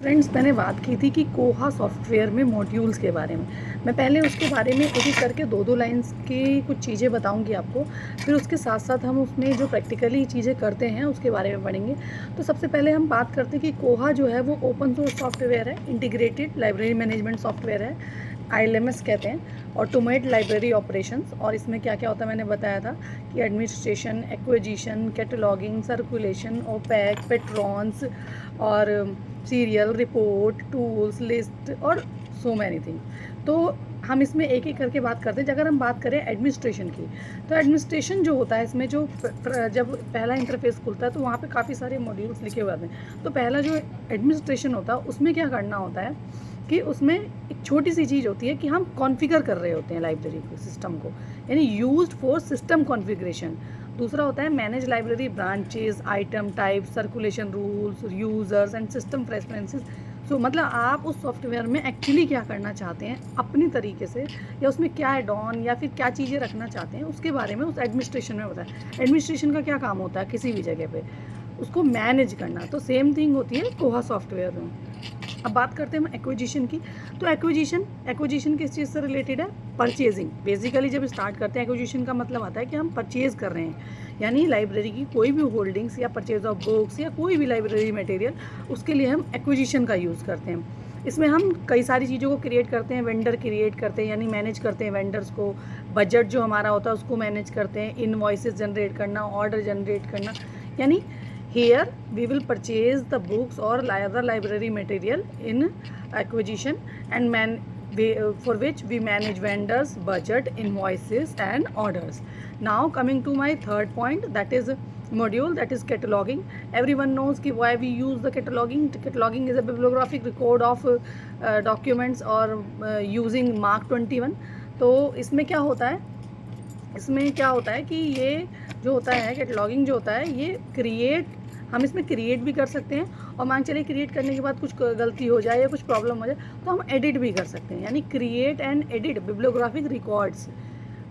Friends, मैंने बात की थी कि कोहा सॉफ्टवेयर में मॉड्यूल्स के बारे में। मैं पहले उसके बारे में एक-एक करके 2-2 लाइन्स की कुछ चीज़ें बताऊंगी आपको। फिर उसके साथ-साथ हम उसमें जो प्रैक्टिकली चीज़ें करते हैं उसके बारे में पढ़ेंगे। तो सबसे पहले हम बात करते हैं कि कोहा जो है वो ओपन सोर्स सॉफ्टवेयर है, इंटीग्रेटेड लाइब्रेरी मैनेजमेंट सॉफ्टवेयर है, आईएलएमएस कहते हैं, ऑटोमेट लाइब्रेरी ऑपरेशंस। और इसमें क्या-क्या होता है मैंने बताया था कि administration, acquisition, cataloguing, circulation, OPAC, patrons और सीरियल, रिपोर्ट, टूल्स, लिस्ट और सो मैनी थिंग। तो हम इसमें एक-एक करके बात करते हैं। अगर हम बात करें एडमिनिस्ट्रेशन की, तो एडमिनिस्ट्रेशन जो होता है इसमें जो जब पहला इंटरफेस खुलता है तो वहाँ पे काफ़ी सारे मॉड्यूल्स लिखे हुए आते हैं। तो पहला जो एडमिनिस्ट्रेशन होता है उसमें क्या करना होता है कि उसमें एक छोटी सी चीज़ होती है कि हम कॉन्फ़िगर कर रहे होते हैं लाइब्रेरी को, सिस्टम को, यानी यूज्ड फॉर सिस्टम कॉन्फ़िगरेशन। दूसरा होता है manage library branches, item type, circulation rules, users and system preferences. So मतलब आप उस सॉफ्टवेयर में एक्चुअली क्या करना चाहते हैं अपनी तरीके से, या उसमें क्या एड ऑन या फिर क्या चीज़ें रखना चाहते हैं उसके बारे में उस एडमिनिस्ट्रेशन में बताया। एडमिनिस्ट्रेशन का क्या काम होता है किसी भी जगह पे, उसको मैनेज करना। तो सेम थिंग होती है कोहा सॉफ्टवेयर में। अब बात करते हैं हम एक्विजिशन की। तो एक्विजिशन किस चीज़ से रिलेटेड है? परचेजिंग। बेसिकली जब स्टार्ट करते हैं एक्विजिशन का मतलब आता है कि हम परचेज़ कर रहे हैं, यानी लाइब्रेरी की कोई भी होल्डिंग्स या परचेज ऑफ बुक्स या कोई भी लाइब्रेरी मटेरियल, उसके लिए हम एक्विजिशन का यूज़ करते हैं। इसमें हम कई सारी चीज़ों को क्रिएट करते हैं, वेंडर क्रिएट करते हैं, यानी मैनेज करते हैं वेंडर्स को, बजट जो हमारा होता है उसको मैनेज करते हैं, इनवॉइसेस जनरेट करना, ऑर्डर जनरेट करना। यानी here we will purchase the books or other library material in acquisition and for which we manage vendors, budget, invoices and orders. Now coming to my third point, that is module, that is cataloging. Everyone knows ki why we use the cataloging. Cataloging is a bibliographic record of documents or using mark 21. तो इसमें क्या होता है, इसमें क्या होता है कि ये जो होता है कैटलॉगिंग जो होता है ये हम इसमें क्रिएट भी कर सकते हैं, और मान चलिए क्रिएट करने के बाद कुछ गलती हो जाए या कुछ प्रॉब्लम हो जाए तो हम एडिट भी कर सकते हैं, यानी create and edit bibliographic records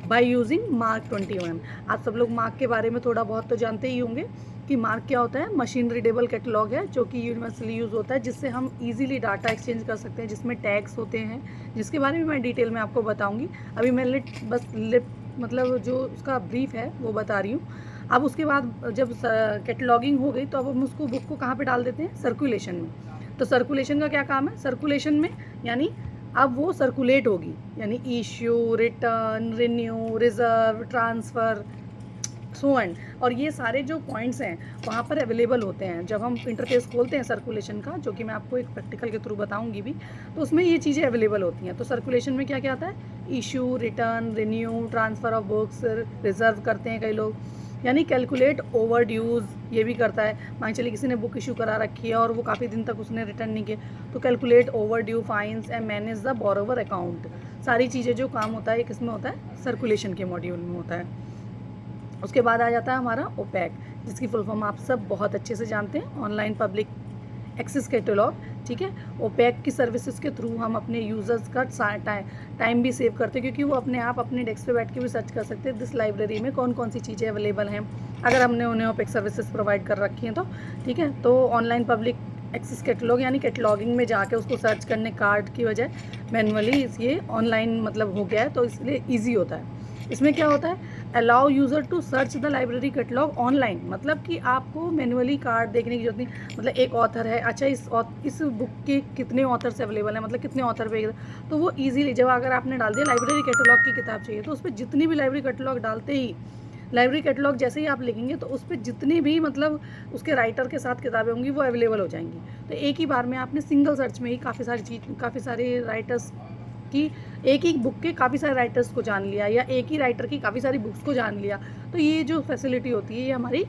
by using mark 21। आप सब लोग मार्क के बारे में थोड़ा बहुत तो जानते ही होंगे कि मार्क क्या होता है। मशीन रीडेबल कैटलॉग है जो कि यूनिवर्सली यूज़ होता है, जिससे हम इजीली डाटा एक्सचेंज कर सकते हैं, जिसमें टैग्स होते हैं, जिसके बारे में मैं डिटेल में आपको बताऊंगी। अभी मैं मतलब जो उसका ब्रीफ है वो बता रही हूँ। अब उसके बाद जब कैटलॉगिंग हो गई तो अब हम उसको बुक को कहाँ पे डाल देते हैं? सर्कुलेशन में। तो सर्कुलेशन का क्या काम है? सर्कुलेशन में यानी अब वो सर्कुलेट होगी, यानी issue, return, renew, reserve, transfer, so and. और ये सारे जो पॉइंट्स हैं वहाँ पर अवेलेबल होते हैं जब हम इंटरफेस खोलते हैं सर्कुलेशन का, जो कि मैं आपको एक प्रैक्टिकल के थ्रू बताऊंगी भी। तो उसमें ये चीज़ें अवेलेबल होती हैं। तो सर्कुलेशन में क्या क्या आता है? Issue, return, renew, transfer of books, reserve करते हैं कई लोग, यानी कैलकुलेट ओवर ड्यूज़ ये भी करता है। मान चलिए किसी ने बुक इशू करा रखी है और वो काफ़ी दिन तक उसने रिटर्न नहीं किया, तो calculate overdue fines and manage the borrower account. सारी चीज़ें जो काम होता है ये किसमें होता है? सर्कुलेशन के मॉड्यूल में होता है। उसके बाद आ जाता है हमारा ओपैक, जिसकी फुल फॉर्म आप सब बहुत अच्छे से जानते हैं, ऑनलाइन पब्लिक एक्सेस कैटलॉग। ठीक है, ओपैक की सर्विसेज के थ्रू हम अपने यूज़र्स का टाइम भी सेव करते हैं, क्योंकि वो अपने आप अपने डेस्क पे बैठ के भी सर्च कर सकते हैं दिस लाइब्रेरी में कौन कौन सी चीज़ें अवेलेबल हैं, अगर हमने उन्हें ओपैक सर्विसेज प्रोवाइड कर रखी हैं तो। ठीक है, तो ऑनलाइन पब्लिक एक्सेस कैटलॉग यानी कैटलॉगिंग में जाके उसको सर्च करने कार्ड की बजाय मैनुअली ये ऑनलाइन मतलब हो गया है, तो इसलिए ईजी होता है। इसमें क्या होता है? Allow user to search the library catalogue online, मतलब कि आपको मैनुअली कार्ड देखने की जरूरत नहीं। मतलब एक ऑथर है, अच्छा इस बुक के कितने ऑथर्स अवेलेबल हैं, मतलब कितने ऑथर पे, तो वो इजीली जब अगर आपने डाल दिया लाइब्रेरी कैटलॉग की किताब चाहिए तो उस पर जितनी भी लाइब्रेरी कैटलॉग डालते ही, लाइब्रेरी कैटलॉग जैसे ही आप लिखेंगे तो उस पर जितनी भी मतलब उसके राइटर के साथ किताबें होंगी वो अवेलेबल हो जाएंगी। तो एक ही बार में आपने सिंगल सर्च में ही काफ़ी सारे राइटर्स की, एक ही बुक के काफ़ी सारे राइटर्स को जान लिया, या एक ही राइटर की काफ़ी सारी बुक्स को जान लिया। तो ये जो फैसिलिटी होती है ये हमारी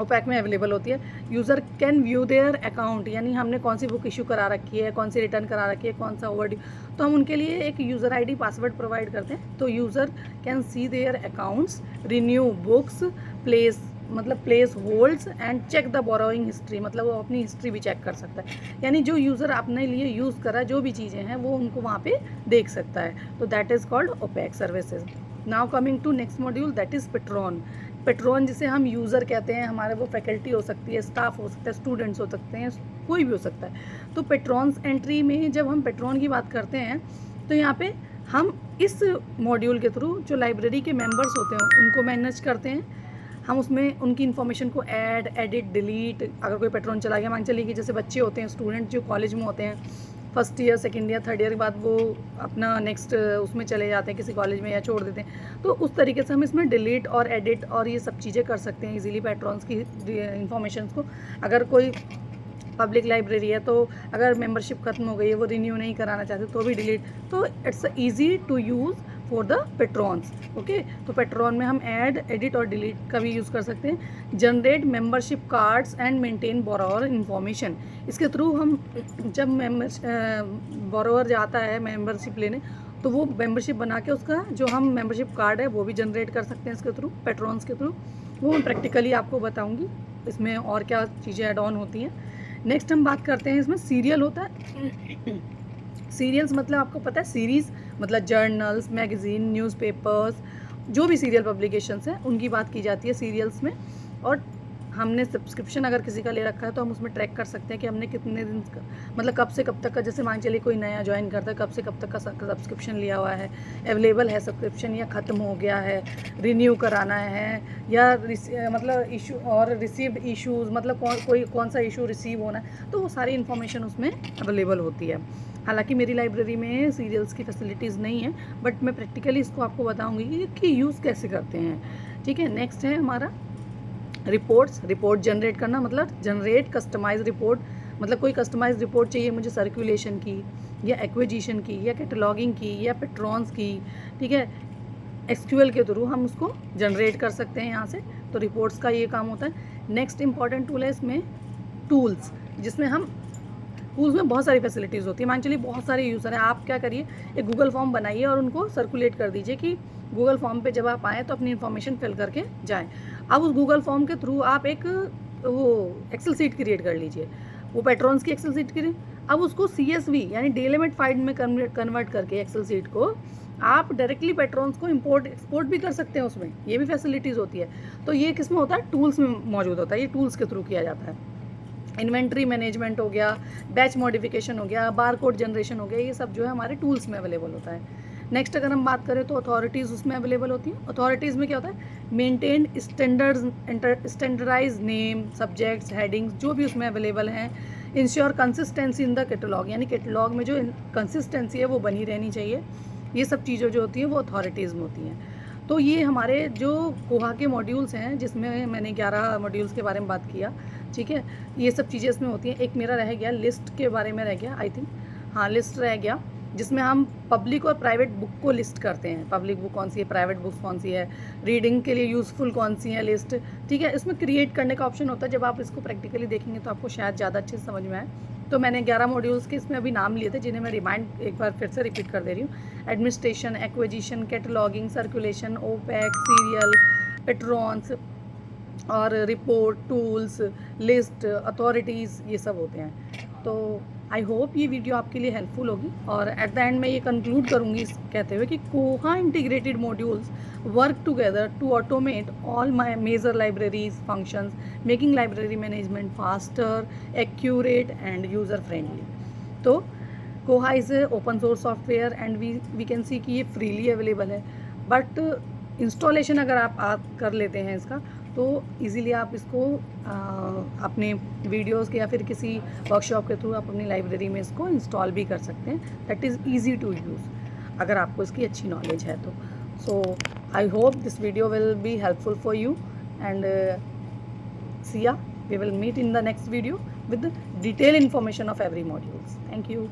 ओपैक में अवेलेबल होती है। User can view their account, यानी हमने कौन सी बुक इशू करा रखी है, कौन सी रिटर्न करा रखी है, कौन सा ओवरड्यू, तो हम उनके लिए एक यूज़र आईडी पासवर्ड प्रोवाइड करते हैं। तो user can see their accounts, renew books, place holds and check the borrowing history, मतलब वो अपनी हिस्ट्री भी चेक कर सकता है, यानी जो यूज़र अपने लिए यूज़ करा जो भी चीज़ें हैं वो उनको वहाँ पे देख सकता है। तो that is called OPAC services. Now coming to next module, that is patron. Patron जिसे हम यूज़र कहते हैं, हमारे वो फैकल्टी हो सकती है, स्टाफ हो सकता है, स्टूडेंट्स हो सकते हैं, कोई भी हो सकता है। तो पेट्रॉन्स एंट्री में जब हम पेट्रॉन की बात करते हैं तो यहाँ पे हम इस मॉड्यूल के थ्रू जो लाइब्रेरी के मेंबर्स होते हैं उनको मैनेज करते हैं। हम उसमें उनकी इन्फॉर्मेशन को ऐड, एडिट, डिलीट, अगर कोई पेट्रॉन चला गया, मान चलिए कि जैसे बच्चे होते हैं, स्टूडेंट जो कॉलेज में होते हैं, first year, second year, third year के बाद वो अपना नेक्स्ट उसमें चले जाते हैं किसी कॉलेज में या छोड़ देते हैं, तो उस तरीके से हम इसमें डिलीट और एडिट और ये सब चीज़ें कर सकते हैं इजीली पेट्रॉन्स की इन्फॉर्मेशन को। अगर कोई पब्लिक लाइब्रेरी है तो अगर मेंबरशिप ख़त्म हो गई है, वो रिन्यू नहीं कराना चाहते तो भी डिलीट, तो it's easy to use for the patrons. Okay, तो पेट्रॉन में हम ऐड, एडिट और डिलीट का भी यूज़ कर सकते हैं। Generate membership cards and maintain borrower information, इसके थ्रू हम जब बोरोवर जाता है मेंबरशिप लेने तो वो मेंबरशिप बना के उसका जो हम मेंबरशिप कार्ड है वो भी जनरेट कर सकते हैं इसके थ्रू, पेट्रॉन्स के थ्रू। वो मैं प्रैक्टिकली आपको बताऊँगी इसमें और क्या चीज़ें ऐड ऑन होती हैं। नेक्स्ट हम बात करते हैं, इसमें सीरियल होता है। सीरियल्स मतलब आपको पता है, सीरीज़ मतलब जर्नल्स, मैगज़ीन, न्यूज़पेपर्स, जो भी सीरियल पब्लिकेशंस हैं उनकी बात की जाती है सीरियल्स में। और हमने सब्सक्रिप्शन अगर किसी का ले रखा है तो हम उसमें ट्रैक कर सकते हैं कि हमने कितने दिन का, मतलब कब से कब तक का, जैसे मान चलिए कोई नया ज्वाइन करता है, कब से कब तक का सब्सक्रिप्शन लिया हुआ है, अवेलेबल है सब्सक्रिप्शन या ख़त्म हो गया है, रिन्यू कराना है या मतलब इशू और रिसीव्ड इशूज़, मतलब कौन सा इशू रिसीव होना है, तो वो सारी इन्फॉर्मेशन उसमें अवेलेबल होती है। हालांकि मेरी लाइब्रेरी में सीरियल्स की फैसिलिटीज़ नहीं है, बट मैं प्रैक्टिकली इसको आपको बताऊंगी कि यूज़ कैसे करते हैं। ठीक है, नेक्स्ट है हमारा रिपोर्ट्स। रिपोर्ट जनरेट करना मतलब जनरेट कस्टमाइज रिपोर्ट, मतलब कोई कस्टमाइज रिपोर्ट चाहिए मुझे सर्कुलेशन की या एक्विजिशन की या कैटलॉगिंग की या पेट्रॉन्स की, ठीक है, एसक्यूएल के थ्रू हम उसको जनरेट कर सकते हैं यहाँ से। तो रिपोर्ट्स का ये काम होता है। नेक्स्ट इंपॉर्टेंट टूल है इसमें टूल्स, जिसमें हम टूल्स में बहुत सारी फैसिलिटीज़ होती है। मान चलिए बहुत सारे यूज़र हैं, आप क्या करिए, एक गूगल फॉर्म बनाइए और उनको सर्कुलेट कर दीजिए कि गूगल फॉर्म पे जब आप आएँ तो अपनी इन्फॉर्मेशन फिल करके जाएँ। अब उस गूगल फॉर्म के थ्रू आप एक वो एक्सेल सीट क्रिएट कर लीजिए, वो पेट्रॉन्स की एक्सेल सीट क्रिएट, अब उसको CSV यानी डीएलएमएट फाइल में कन्वर्ट करके एक्सेल सीट को आप डायरेक्टली पेट्रॉन्स को इंपोर्ट एक्सपोर्ट भी कर सकते हैं, उसमें ये भी फैसिलिटीज़ होती है। तो ये किस में होता है, टूल्स में मौजूद होता है, ये टूल्स के थ्रू किया जाता है। इन्वेंट्री मैनेजमेंट हो गया, बैच मॉडिफिकेशन हो गया, बारकोड जनरेशन हो गया, ये सब जो है हमारे टूल्स में अवेलेबल होता है। नेक्स्ट अगर हम बात करें तो अथॉरिटीज़ उसमें अवेलेबल होती हैं। अथॉरिटीज़ में क्या होता है, maintain standardise name, subjects, headings जो भी उसमें अवेलेबल हैं। Ensure consistency in the catalogue, यानी कैटलॉग में जो कंसिस्टेंसी है वो बनी रहनी चाहिए। ये सब चीज़ें जो होती हैं वो अथॉरिटीज़ में होती हैं। तो ये हमारे जो कोहा के मॉड्यूल्स हैं, जिसमें मैंने 11 मॉड्यूल्स के बारे में बात किया, ठीक है, ये सब चीज़ें इसमें होती हैं। एक मेरा रह गया लिस्ट के बारे में रह गया, आई थिंक, हाँ लिस्ट रह गया, जिसमें हम पब्लिक और प्राइवेट बुक को लिस्ट करते हैं। पब्लिक बुक कौन सी है, प्राइवेट बुक्स कौन सी है, रीडिंग के लिए यूज़फुल कौन सी है लिस्ट, ठीक है। इसमें क्रिएट करने का ऑप्शन होता है, जब आप इसको प्रैक्टिकली देखेंगे तो आपको शायद ज़्यादा अच्छे से समझ में आए। तो मैंने 11 मॉड्यूल्स के इसमें अभी नाम लिए थे, जिन्हें मैं रिमाइंड एक बार फिर से रिपीट कर दे रही हूँ। Administration, acquisition, cataloguing, circulation, OPAC, serial, patrons और रिपोर्ट, टूल्स, लिस्ट, अथॉरिटीज़, ये सब होते हैं। तो आई होप ये वीडियो आपके लिए हेल्पफुल होगी। और एट द एंड मैं ये कंक्लूड करूँगी कहते हुए कि Koha integrated modules work together to automate all my major libraries functions, making library management faster, accurate and user friendly. तो Koha is a open source software and we can see कि ये freely available है, but installation अगर आप कर लेते हैं इसका तो इजीली आप इसको अपने वीडियोस के या फिर किसी वर्कशॉप के थ्रू आप अपनी लाइब्रेरी में इसको इंस्टॉल भी कर सकते हैं। That is easy to use अगर आपको इसकी अच्छी नॉलेज है तो। So I hope this video will be helpful for you and see ya we will meet in the next video with the detailed information of every modules. Thank you.